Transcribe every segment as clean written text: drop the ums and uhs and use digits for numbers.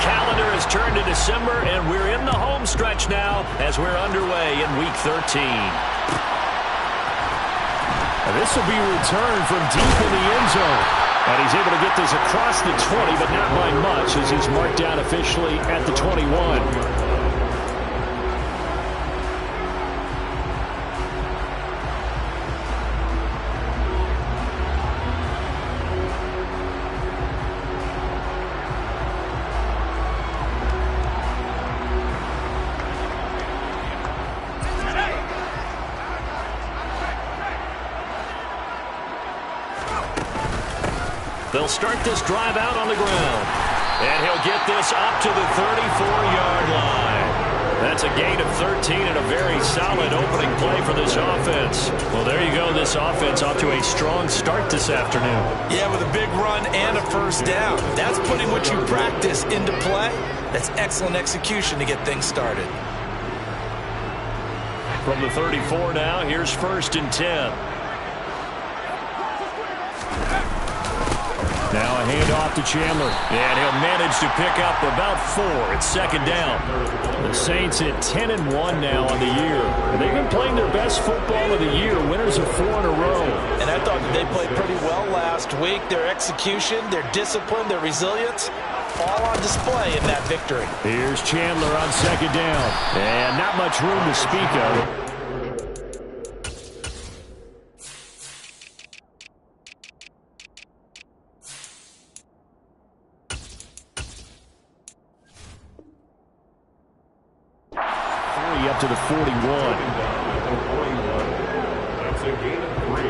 calendar has turned to December, and we're in the home stretch now as we're underway in Week 13. This will be returned from deep in the end zone. And he's able to get this across the 20, but not by much, as he's marked down officially at the 21. They'll start this drive out on the ground. And he'll get this up to the 34-yard line. That's a gain of 13 and a very solid opening play for this offense. Well, there you go. This offense off to a strong start this afternoon. Yeah, with a big run and a first down. That's putting what you practice into play. That's excellent execution to get things started. From the 34 now, here's 1st and 10. Now a handoff to Chandler. And he'll manage to pick up about 4. It's 2nd down. The Saints at 10-1 now on the year. They've been playing their best football of the year. Winners of 4 in a row. And I thought that they played pretty well last week. Their execution, their discipline, their resilience, all on display in that victory. Here's Chandler on 2nd down. And not much room to speak of. Up to the 41. That's a gain of 3.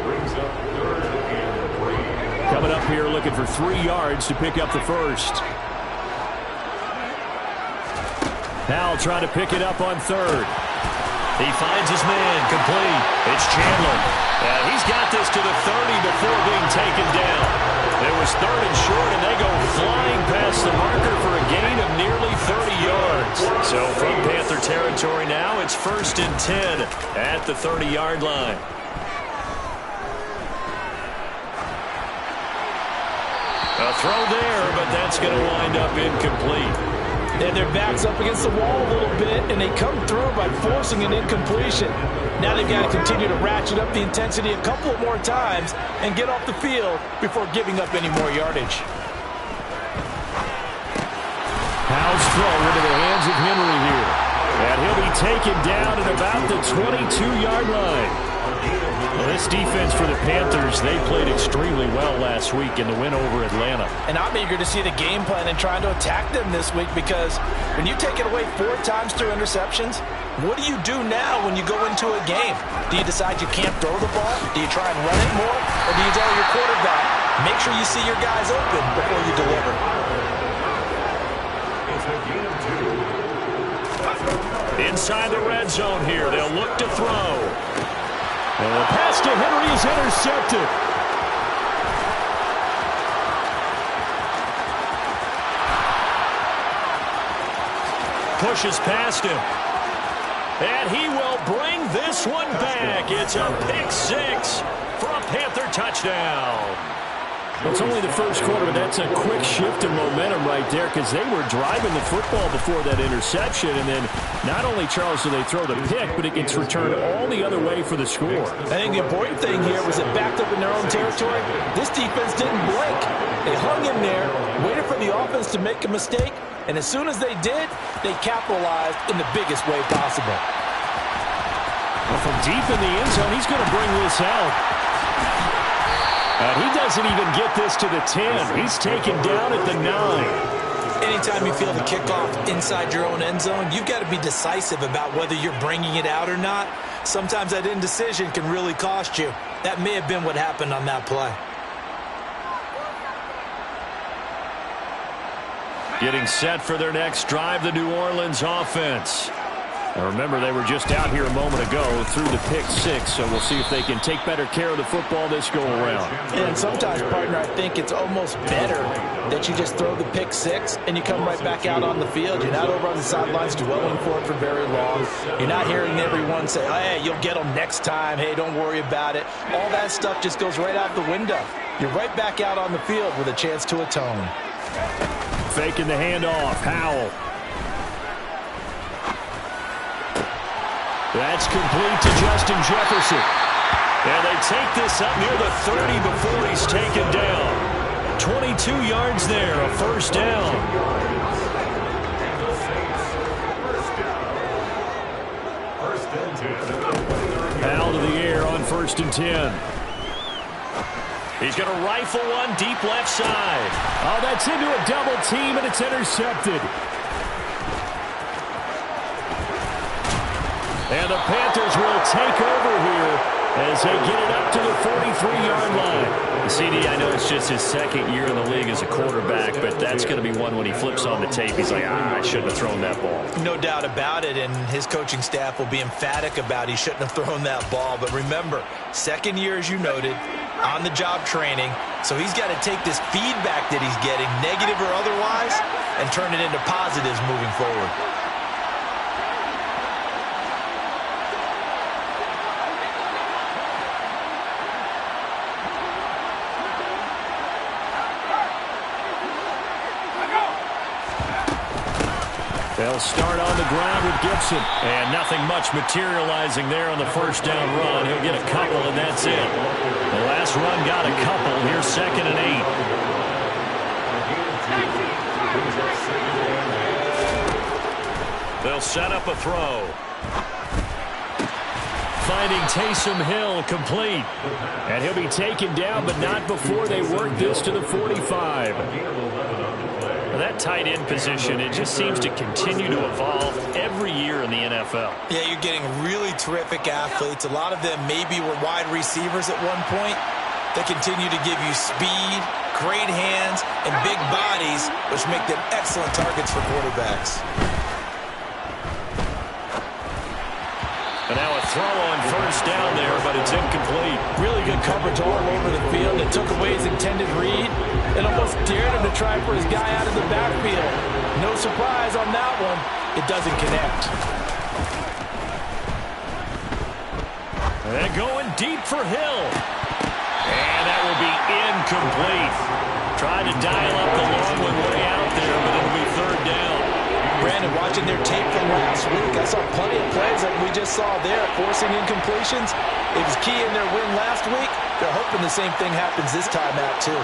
Brings up 3rd and 3. Coming up here looking for 3 yards to pick up the first. Now trying to pick it up on 3rd. He finds his man, complete. It's Chandler. And he's got this to the 30 before being taken down. It was 3rd and short, and they go flying past the marker for a gain of nearly 30 yards. So from Panther territory now, it's 1st and 10 at the 30-yard line. A throw there, but that's going to wind up incomplete. And their back's up against the wall a little bit, and they come through by forcing an incompletion. Now they've got to continue to ratchet up the intensity a couple of more times and get off the field before giving up any more yardage. Howe's throw into the hands of Henry here. And he'll be taken down at about the 22-yard line. Well, this defense for the Panthers, they played extremely well last week in the win over Atlanta. And I'm eager to see the game plan and trying to attack them this week, because when you take it away 4 times through interceptions, what do you do now when you go into a game? Do you decide you can't throw the ball? Do you try and run it more? Or do you tell your quarterback, make sure you see your guys open before you deliver? Inside the red zone here, they'll look to throw. And the pass to Henry is intercepted. Pushes past him. And he will bring this one back. It's a pick 6 for a Panther touchdown. It's only the first quarter, but that's a quick shift in momentum right there, because they were driving the football before that interception. And then not only, Charles, do they throw the pick, but it gets returned all the other way for the score. I think the important thing here was it backed up in their own territory. This defense didn't blink. They hung in there, waited for the offense to make a mistake, and as soon as they did, they capitalized in the biggest way possible. Well, from deep in the end zone, he's going to bring this out. And he doesn't even get this to the 10. He's taken down at the 9. Anytime you feel the kickoff inside your own end zone, you've got to be decisive about whether you're bringing it out or not. Sometimes that indecision can really cost you. That may have been what happened on that play. Getting set for their next drive, the New Orleans offense. Now remember, they were just out here a moment ago through the pick 6, so we'll see if they can take better care of the football this go-around. And sometimes, partner, I think it's almost better that you just throw the pick 6 and you come right back out on the field. You're not over on the sidelines dwelling for it for very long. You're not hearing everyone say, hey, you'll get them next time. Hey, don't worry about it. All that stuff just goes right out the window. You're right back out on the field with a chance to atone. Faking the handoff. Howell. That's complete to Justin Jefferson. And they take this up near the 30 before he's taken down. 22 yards there, a first down. Out of the air on 1st and 10. He's going to rifle one deep left side. Oh, that's into a double team, and it's intercepted. And the Panthers will take over here as they get it up to the 43-yard line. CD, I know it's just his second year in the league as a quarterback, but that's going to be one when he flips on the tape. He's like, I shouldn't have thrown that ball. No doubt about it, and his coaching staff will be emphatic about he shouldn't have thrown that ball. But remember, second year, as you noted, on-the-job training, so he's got to take this feedback that he's getting, negative or otherwise, and turn it into positives moving forward. They'll start on the ground with Gibson. And nothing much materializing there on the first down run. He'll get a couple, and that's it. The last run got a couple. Here's 2nd and 8. They'll set up a throw. Finding Taysom Hill complete. And he'll be taken down, but not before they work this to the 45. That tight end position, it just seems to continue to evolve every year in the NFL. Yeah, you're getting really terrific athletes. A lot of them maybe were wide receivers at one point. They continue to give you speed, great hands, and big bodies, which make them excellent targets for quarterbacks. And now a throw on first down there, but it's incomplete. Really good coverage all over the field. It took away his intended read. It almost dared him to try for his guy out of the backfield. No surprise on that one. It doesn't connect. And going deep for Hill. And that will be incomplete. Tried to dial up the long one way out there, but it'll be 3rd down. Brandon, watching their tape from last week, I saw plenty of plays like we just saw there, forcing incompletions. It was key in their win last week. They're hoping the same thing happens this time out, too.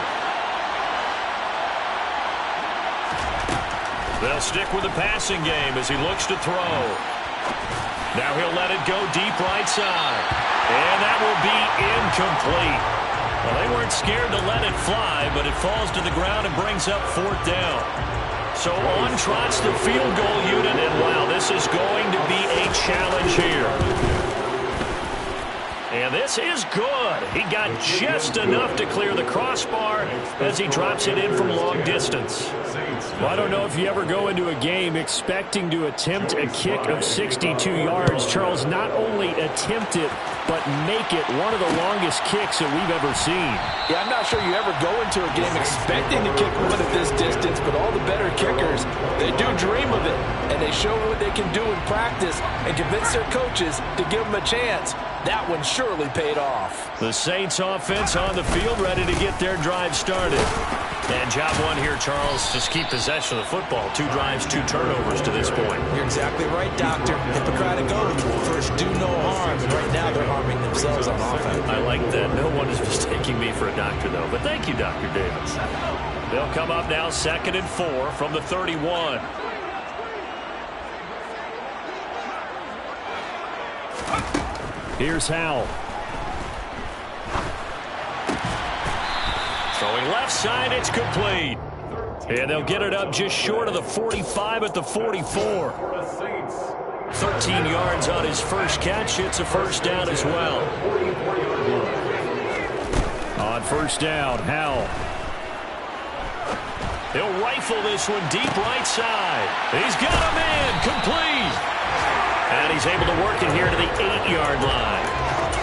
They'll stick with the passing game as he looks to throw. Now he'll let it go deep right side. And that will be incomplete. Well, they weren't scared to let it fly, but it falls to the ground and brings up 4th down. So on trots the field goal unit, and wow, this is going to be a challenge here. And this is good. He got just enough to clear the crossbar as he drops it in from long distance. Well, I don't know if you ever go into a game expecting to attempt a kick of 62 yards. Charles, not only attempt it, but make it one of the longest kicks that we've ever seen. Yeah, I'm not sure you ever go into a game expecting to kick one at this distance, but all the better kickers, they do dream of it, and they show what they can do in practice and convince their coaches to give them a chance. That one surely paid off. The Saints offense on the field, ready to get their drive started. And job one here, Charles, just keep possession of the football. 2 drives, 2 turnovers to this point. You're exactly right, Doctor. Hippocratic oath. First, do no harm. And right now, they're harming themselves on offense. I like that. No one is mistaking me for a doctor, though. But thank you, Dr. Davis. They'll come up now 2nd and 4 from the 31. Here's Howell. Throwing left side, it's complete. And they'll get it up just short of the 45 at the 44. 13 yards on his first catch. It's a first down as well. On first down, Howell. He'll rifle this one deep right side. He's got a man complete. And he's able to work it here to the 8-yard line.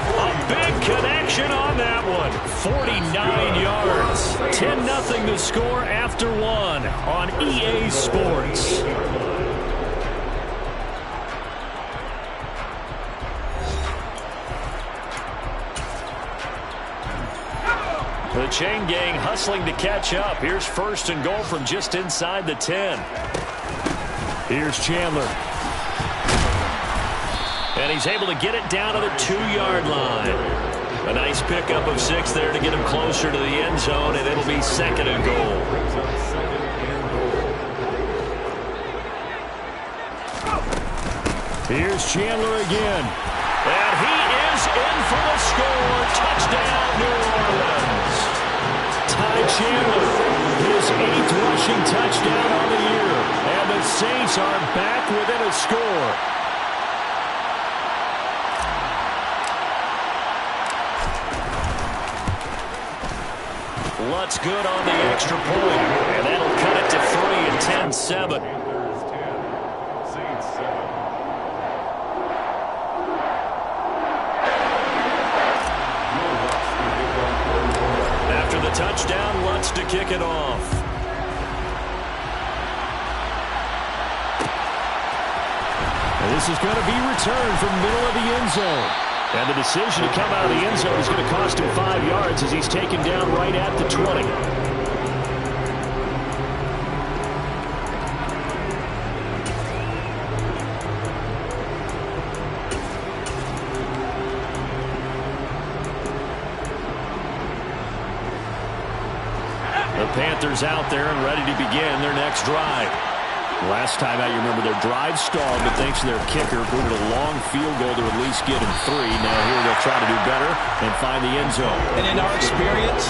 A big connection on that one. 49 yards. 10-0 the score after 1 on EA Sports. The chain gang hustling to catch up. Here's first and goal from just inside the 10. Here's Chandler. And he's able to get it down to the 2-yard line. A nice pickup of 6 there to get him closer to the end zone, and it'll be second and goal. Here's Chandler again. And he is in for the score. Touchdown, New Orleans. Ty Chandler, his 8th rushing touchdown on the year. And the Saints are back within a score. Lutz good on the extra point, and that'll cut it to 3 and 10-7. After the touchdown, Lutz to kick it off. And this is going to be returned from middle of the end zone. And the decision to come out of the end zone is going to cost him 5 yards as he's taken down right at the 20. The Panthers out there and ready to begin their next drive. Last time out, you remember their drive stalled, but thanks to their kicker, booted a long field goal to at least get him 3. Now here they'll try to do better and find the end zone. And in our experience,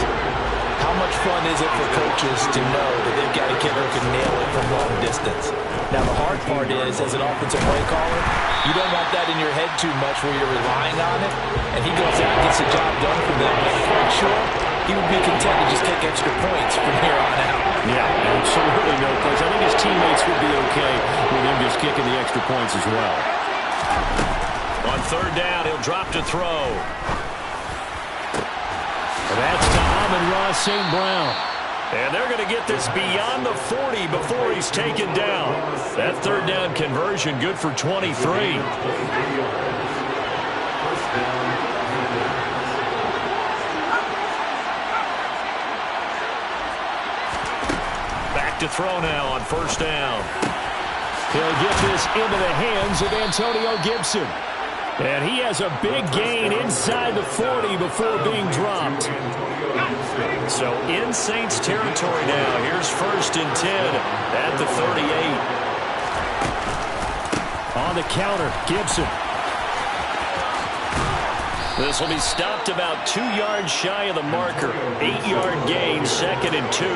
how much fun is it for coaches to know that they've got a kicker who can nail it from long distance? Now the hard part is, as an offensive play caller, you don't want that in your head too much where you're relying on it. And he goes out and gets the job done for them. I'm quite sure he would be content to just kick extra points from here on out. Yeah, absolutely no question. I think his teammates would be okay with him just kicking the extra points as well. On third down, he'll drop to throw. And that's to Amon-Ra St. Brown. And they're going to get this beyond the 40 before he's taken down. That third down conversion good for 23. To throw now on first down. He'll get this into the hands of Antonio Gibson. And he has a big gain inside the 40 before being dropped. So in Saints territory now. Here's first and 10 at the 38. On the counter, Gibson. This will be stopped about 2 yards shy of the marker. 8-yard gain, second and 2.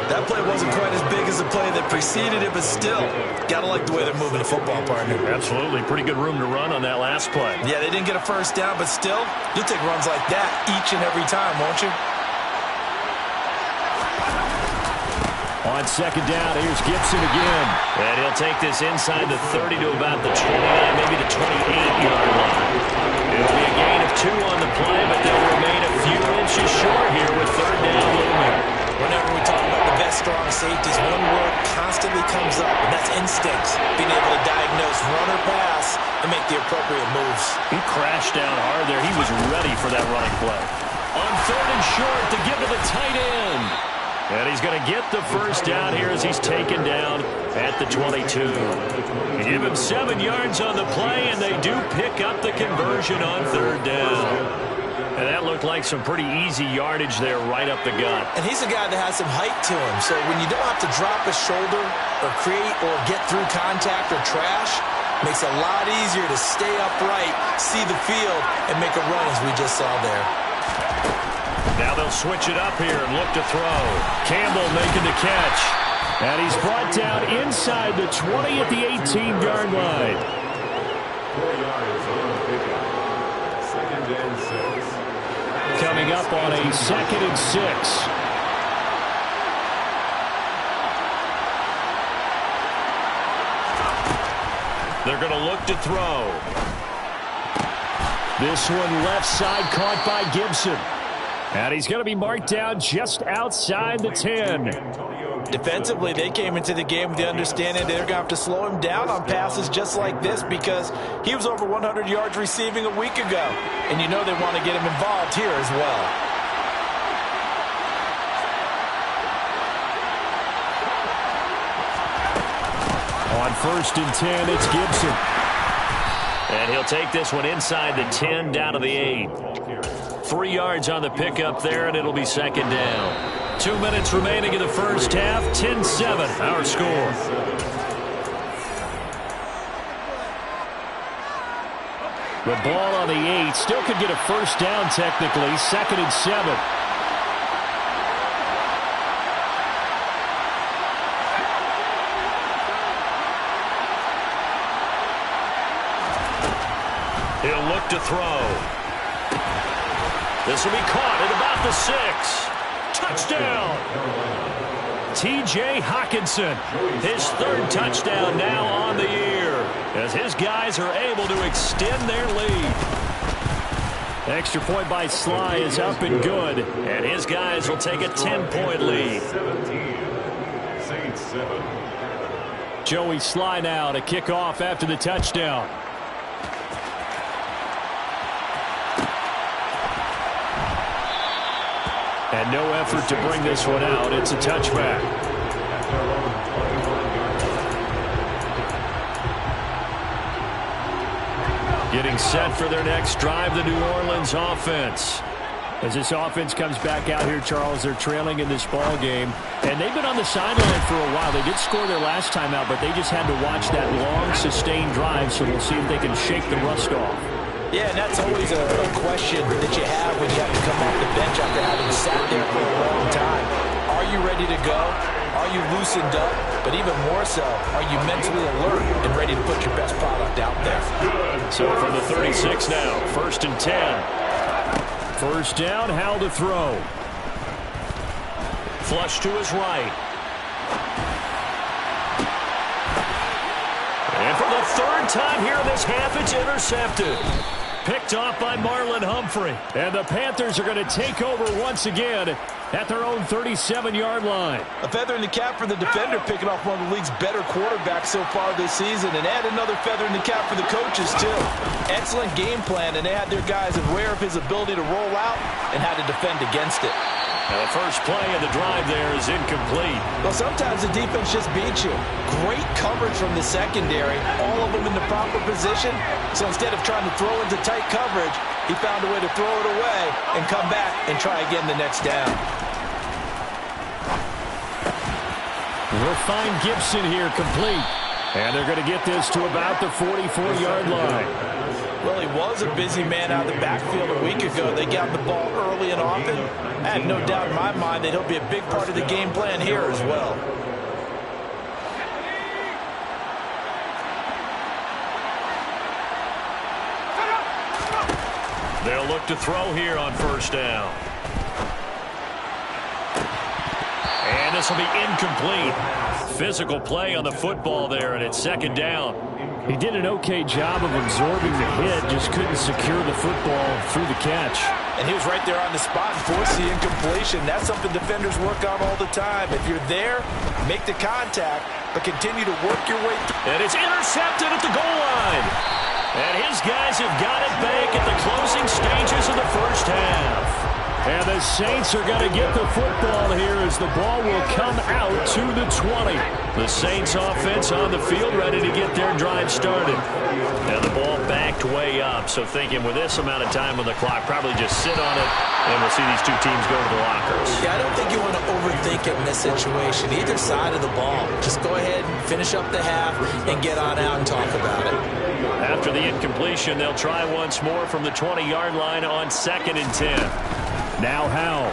That play wasn't quite as big as the play that preceded it, but still, got to like the way they're moving the football, partner. Absolutely. Pretty good room to run on that last play. Yeah, they didn't get a first down, but still, you'll take runs like that each and every time, won't you? On second down, here's Gibson again. And he'll take this inside the 30 to about the 29, maybe the 28-yard line. It'll be a gain of 2 on the play, but they'll remain a few inches short here with third down looming. Whenever we talk about the best strong safeties, one word constantly comes up, and that's instincts. Being able to diagnose run or pass and make the appropriate moves. He crashed down hard there. He was ready for that running play. On third and short to give to the tight end. And he's going to get the first down here as he's taken down at the 22. Give him 7 yards on the play, and they do pick up the conversion on third down. And that looked like some pretty easy yardage there right up the gut. And he's a guy that has some height to him. So when you don't have to drop a shoulder or create or get through contact or trash, makes it a lot easier to stay upright, see the field, and make a run as we just saw there. Now they'll switch it up here and look to throw. Campbell making the catch. And he's brought down inside the 20 at the 18-yard line. 4 yards on the pickup. Second and 6. Coming up on a 2nd and 6. They're going to look to throw. This one left side caught by Gibson. And he's going to be marked down just outside the 10. Defensively, they came into the game with the understanding they're going to have to slow him down on passes just like this because he was over 100 yards receiving a week ago. And you know they want to get him involved here as well. first and 10, it's Gibson. And he'll take this one inside the 10, down to the 8. 3 yards on the pickup there, and it'll be second down. 2 minutes remaining in the first half. 10-7, our score. The ball on the 8. Still could get a first down technically. Second and 7. He'll look to throw. This will be caught at about the 6. Touchdown! T.J. Hockenson, his 3rd touchdown now on the year, as his guys are able to extend their lead. Extra point by Sly is up and good, and his guys will take a 10-point lead. 17, Saints 7. Joey Sly now to kick off after the touchdown. And no effort to bring this one out. It's a touchback. Getting set for their next drive, the New Orleans offense. As this offense comes back out here, Charles, they're trailing in this ball game. And they've been on the sideline for a while. They did score their last time out, but they just had to watch that long, sustained drive, so we'll see if they can shake the rust off. Yeah, and that's always a question that you have when you have to come off the bench after having sat there for a long time. Are you ready to go? Are you loosened up? But even more so, are you mentally alert and ready to put your best product out there? So from the 36 now, 1st and 10. First down, Howell to throw. Flush to his right. And for the 3rd time here in this half, it's intercepted. Picked off by Marlon Humphrey. And the Panthers are going to take over once again at their own 37-yard line. A feather in the cap for the defender, picking off one of the league's better quarterbacks so far this season, and add another feather in the cap for the coaches, too. Excellent game plan, and they had their guys aware of his ability to roll out and how to defend against it. And the first play of the drive there is incomplete. Well, sometimes the defense just beats you. Great coverage from the secondary, all of them in the proper position. So instead of trying to throw into tight coverage, he found a way to throw it away and come back and try again the next down. We'll find Gibson here complete. And they're going to get this to about the 44-yard line. Well, he was a busy man out of the backfield a week ago. They got the ball early and often. I have no doubt in my mind that he'll be a big part of the game plan here as well. They'll look to throw here on 1st down. And this will be incomplete. Physical play on the football there, and it's 2nd down. He did an okay job of absorbing the hit, just couldn't secure the football through the catch. And he was right there on the spot and forced the incompletion. That's something defenders work on all the time. If you're there, make the contact, but continue to work your way through. And it's intercepted at the goal line. And his guys have got it back at the closing stages of the first half. And the Saints are going to get the football here as the ball will come out to the 20. The Saints offense on the field ready to get their drive started. Now the ball backed way up, so thinking with this amount of time on the clock, probably just sit on it, and we'll see these two teams go to the lockers. Yeah, I don't think you want to overthink it in this situation. Either side of the ball. Just go ahead and finish up the half and get on out and talk about it. After the incompletion, they'll try once more from the 20-yard line on 2nd and 10. Now Howell.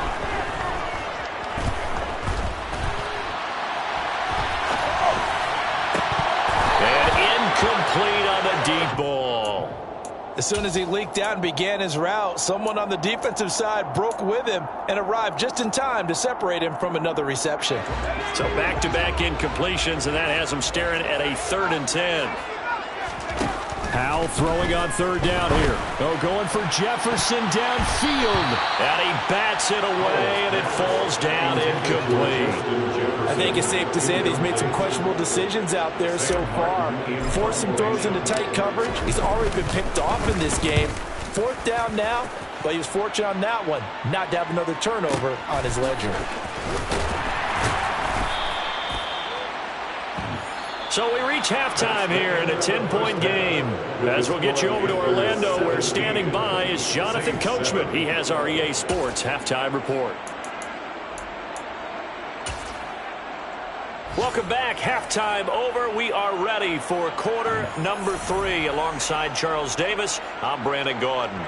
And incomplete on the deep ball. As soon as he leaked out and began his route, someone on the defensive side broke with him and arrived just in time to separate him from another reception. So back-to-back incompletions, and that has him staring at a 3rd and 10. Howell throwing on 3rd down here. Oh, going for Jefferson downfield. And he bats it away, and it falls down incomplete. I think it's safe to say that he's made some questionable decisions out there so far. Forced some throws into tight coverage. He's already been picked off in this game. 4th down now, but he was fortunate on that one not to have another turnover on his ledger. So we reach halftime here in a 10-point game. As we'll get you over to Orlando, where standing by is Jonathan Coachman. He has our EA Sports halftime report. Welcome back. Halftime over. We are ready for quarter number 3. Alongside Charles Davis, I'm Brandon Gaudin.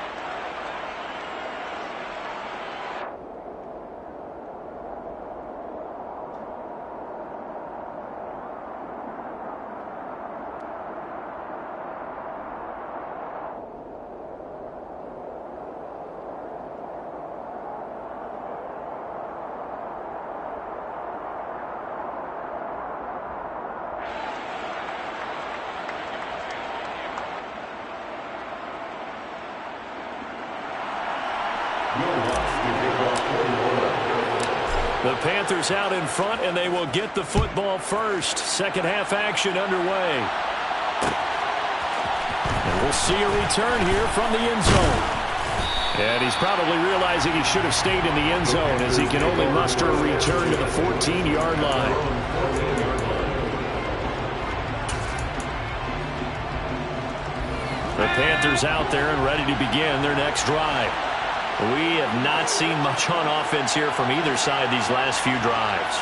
The Panthers out in front, and they will get the football first. Second half action underway. And we'll see a return here from the end zone. And he's probably realizing he should have stayed in the end zone, as he can only muster a return to the 14-yard line. The Panthers out there and ready to begin their next drive. We have not seen much on offense here from either side these last few drives.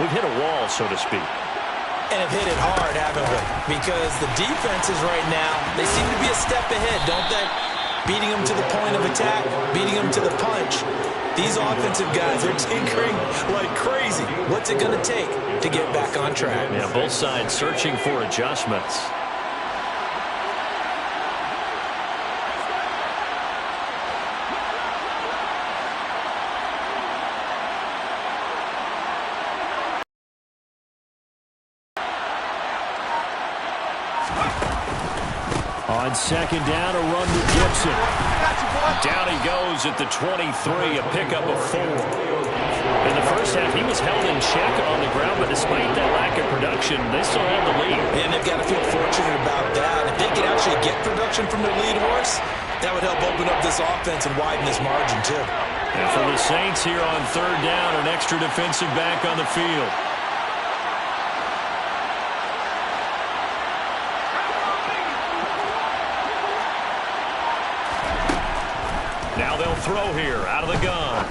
We've hit a wall, so to speak. And have hit it hard, haven't we? Because the defenses right now, they seem to be a step ahead, don't they? Beating them to the point of attack, beating them to the punch. These offensive guys, they're tinkering like crazy. What's it going to take to get back on track? Yeah, both sides searching for adjustments. On second down, a run with Gibson. Down he goes at the 23, a pickup of 4. In the first half, he was held in check on the ground, but despite that lack of production, they still have the lead. And they've got to feel fortunate about that. If they could actually get production from their lead horse, that would help open up this offense and widen this margin, too. And for the Saints here on third down, an extra defensive back on the field. Now they'll throw here out of the gun.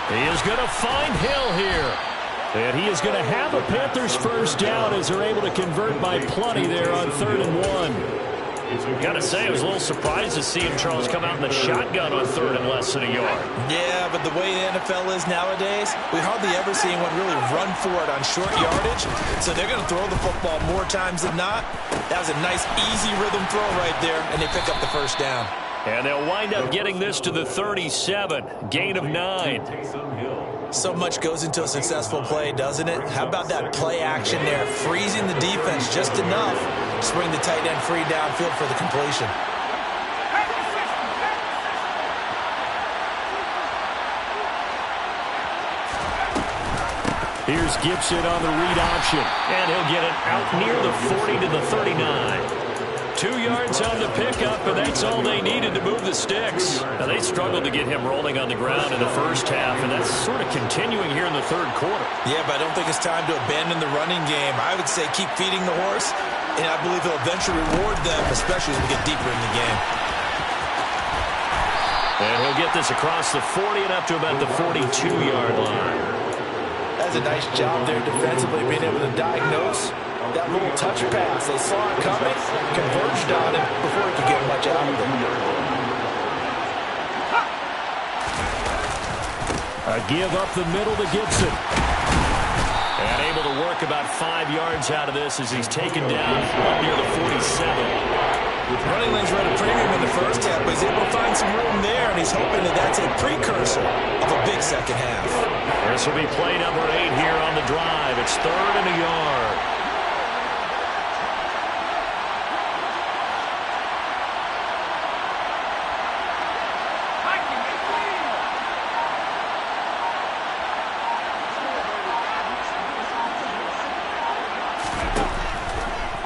He is going to find Hill here. And he is going to have a Panthers first down as they're able to convert by plenty there on 3rd and 1. Got to say, I was a little surprised to see him, Charles, come out in the shotgun on 3rd and less than a yard. Yeah, but the way the NFL is nowadays, we hardly ever see anyone really run for it on short yardage. So they're going to throw the football more times than not. That was a nice, easy rhythm throw right there, and they pick up the first down. And they'll wind up getting this to the 37, gain of 9. So much goes into a successful play, doesn't it? How about that play action there, freezing the defense just enough to bring the tight end free downfield for the completion. Here's Gibson on the read option, and he'll get it out near the 40 to the 39. 2 yards on the pickup, and that's all they needed to move the sticks. Now, they struggled to get him rolling on the ground in the first half, and that's sort of continuing here in the third quarter. Yeah, but I don't think it's time to abandon the running game. I would say keep feeding the horse, and I believe he'll eventually reward them, especially as we get deeper in the game. And he'll get this across the 40 and up to about the 42-yard line. That's a nice job there defensively, being able to diagnose that little touch pass. They saw it coming, converged on it before he could get much out of it. A give up the middle to Gibson. And able to work about 5 yards out of this as he's taken down up near the 47. Running lanes were at a premium in the first half, but he's able to find some room there, and he's hoping that that's a precursor of a big second half. This will be play number 8 here on the drive. It's 3rd and a yard.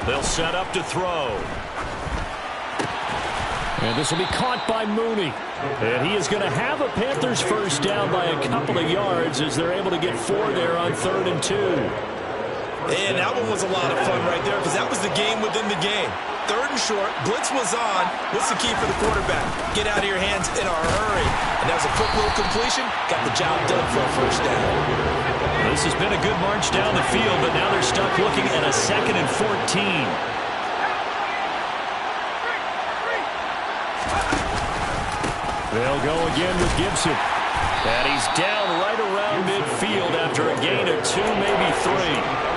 They'll set up to throw. And this will be caught by Mooney. And he is going to have a Panthers first down by a couple of yards as they're able to get 4 there on 3rd and 2. And that one was a lot of fun right there because that was the game within the game. 3rd and short, blitz was on. What's the key for the quarterback? Get out of your hands in a hurry. And that was a quick little completion. Got the job done for a 1st down. This has been a good march down the field, but now they're stuck looking at a 2nd and 14. They'll go again with Gibson. And he's down right around midfield after a gain of 2, maybe 3.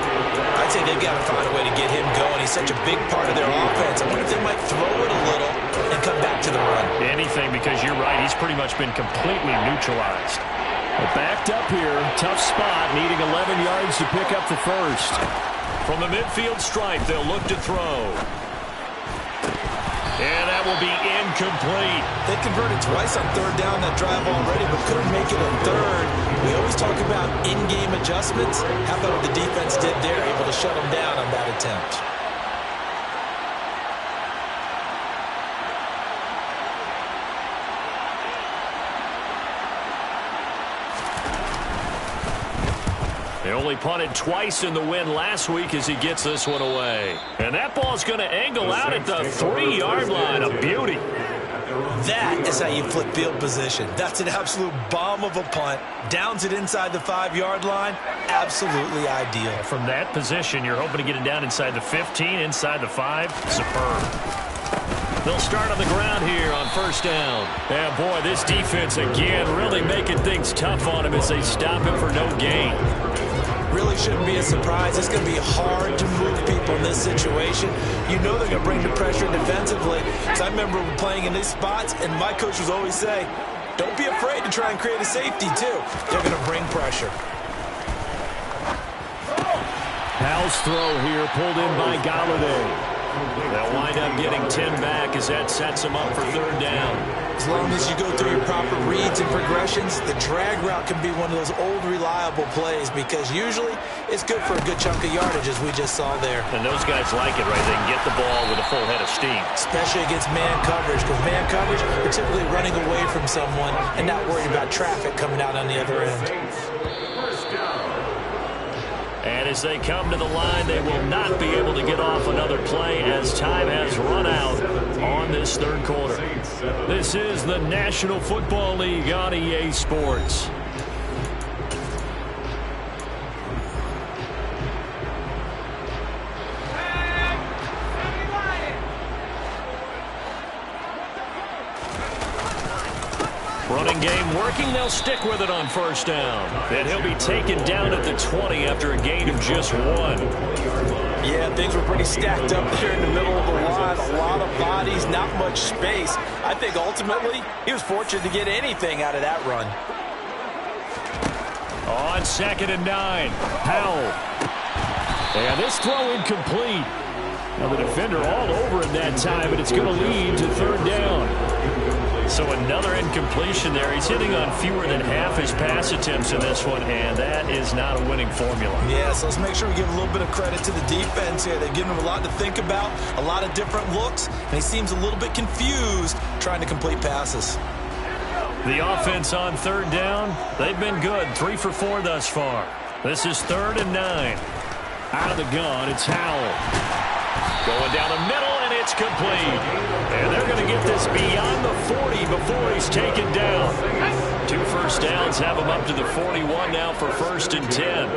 I'd say they've got to find a way to get him going. He's such a big part of their offense. I wonder if they might throw it a little and come back to the run. Anything, because you're right. He's pretty much been completely neutralized. Backed up here. Tough spot, needing 11 yards to pick up the 1st. From the midfield stripe, they'll look to throw. And that will be incomplete. They converted twice on 3rd down that drive already, but couldn't make it a 3rd. We always talk about in-game adjustments. How about what the defense did there, able to shut them down on that attempt? They only punted twice in the win last week as he gets this one away. And that ball's going to angle out at the 3-yard line. A beauty. That is how you flip field position. That's an absolute bomb of a punt. Downs it inside the 5-yard line. Absolutely ideal. From that position, you're hoping to get it down inside the 15, inside the 5. Superb. They'll start on the ground here on 1st down. And boy, this defense again really making things tough on him as they stop him for no gain. Really shouldn't be a surprise. It's going to be hard to move people in this situation. You know they're going to bring the pressure defensively. So I remember playing in these spots, and my coach would always say, don't be afraid to try and create a safety, too. They're going to bring pressure. Powell's throw here pulled in by Galladay. They'll wind up getting 10 back as that sets them up for 3rd down. As long as you go through your proper reads and progressions, the drag route can be one of those old reliable plays because usually it's good for a good chunk of yardage as we just saw there. And those guys like it, right? They can get the ball with a full head of steam. Especially against man coverage because man coverage, you're typically running away from someone and not worried about traffic coming out on the other end. And as they come to the line, they will not be able to get off another play as time has run out on this 3rd quarter. This is the National Football League on EA Sports. Running game working. They'll stick with it on 1st down. And he'll be taken down at the 20 after a gain of just 1. Yeah, things were pretty stacked up there in the middle of the line. A lot of bodies, not much space. I think ultimately he was fortunate to get anything out of that run. On 2nd and 9, Powell. And this throw incomplete. Now the defender all over him that time, and it's going to lead to 3rd down. So another incompletion there. He's hitting on fewer than half his pass attempts in this one, and that is not a winning formula. Yeah, so let's make sure we give a little bit of credit to the defense here. They're giving him a lot to think about, a lot of different looks, and he seems a little bit confused trying to complete passes. The offense on 3rd down, they've been good. 3 for 4 thus far. This is 3rd and 9. Out of the gun, it's Howell. Going down the middle, and it's complete. And they're going to get this beyond the 40 before he's taken down. 2 first downs have him up to the 41 now for 1st and 10.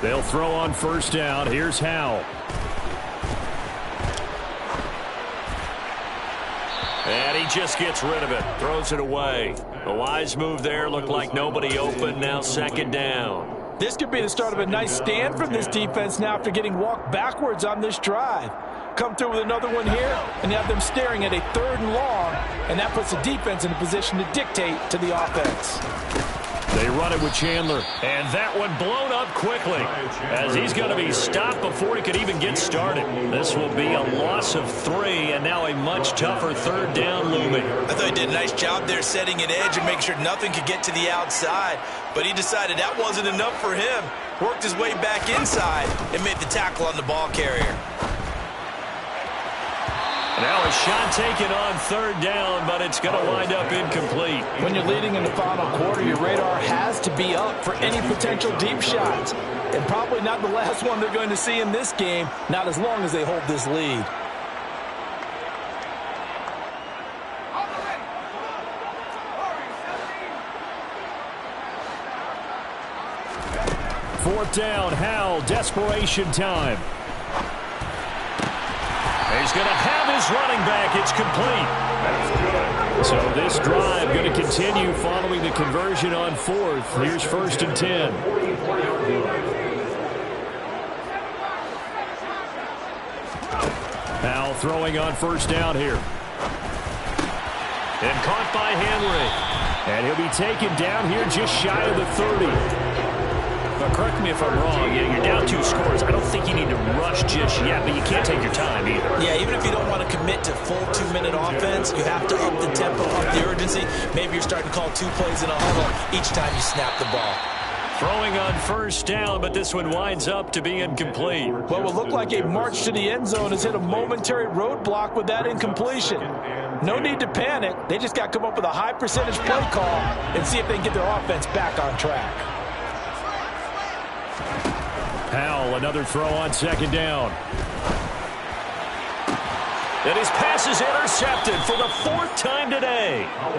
They'll throw on 1st down. Here's Howell. And he just gets rid of it. Throws it away. A wise move there. Looked like nobody open. Now 2nd down. This could be the start of a nice stand from this defense now after getting walked backwards on this drive. Come through with another one here, and have them staring at a 3rd and long, and that puts the defense in a position to dictate to the offense. They run it with Chandler. And that one blown up quickly as he's going to be stopped before he could even get started. This will be a loss of 3 and now a much tougher 3rd down looming. I thought he did a nice job there setting an edge and making sure nothing could get to the outside. But he decided that wasn't enough for him. Worked his way back inside and made the tackle on the ball carrier. Now a shot taken on third down, but it's going to wind up incomplete. When you're leading in the final quarter, your radar has to be up for any potential deep shots. And probably not the last one they're going to see in this game, not as long as they hold this lead. Fourth down, Howell, desperation time. He's going to have his running back. It's complete. So this drive going to continue following the conversion on fourth. Here's 1st and 10. Howell throwing on 1st down here. And caught by Henry. And he'll be taken down here just shy of the 30. But correct me if I'm wrong, you're down 2 scores. I don't think you need to rush just yet, but you can't take your time either. Yeah, even if you don't want to commit to full 2-minute offense, you have to up the tempo, up the urgency. Maybe you're starting to call 2 plays in a huddle each time you snap the ball. Throwing on 1st down, but this one winds up to be incomplete. What will look like a march to the end zone has hit a momentary roadblock with that incompletion. No need to panic. They just got to come up with a high percentage play call and see if they can get their offense back on track. Howell, another throw on 2nd down. And his pass is intercepted for the 4th time today.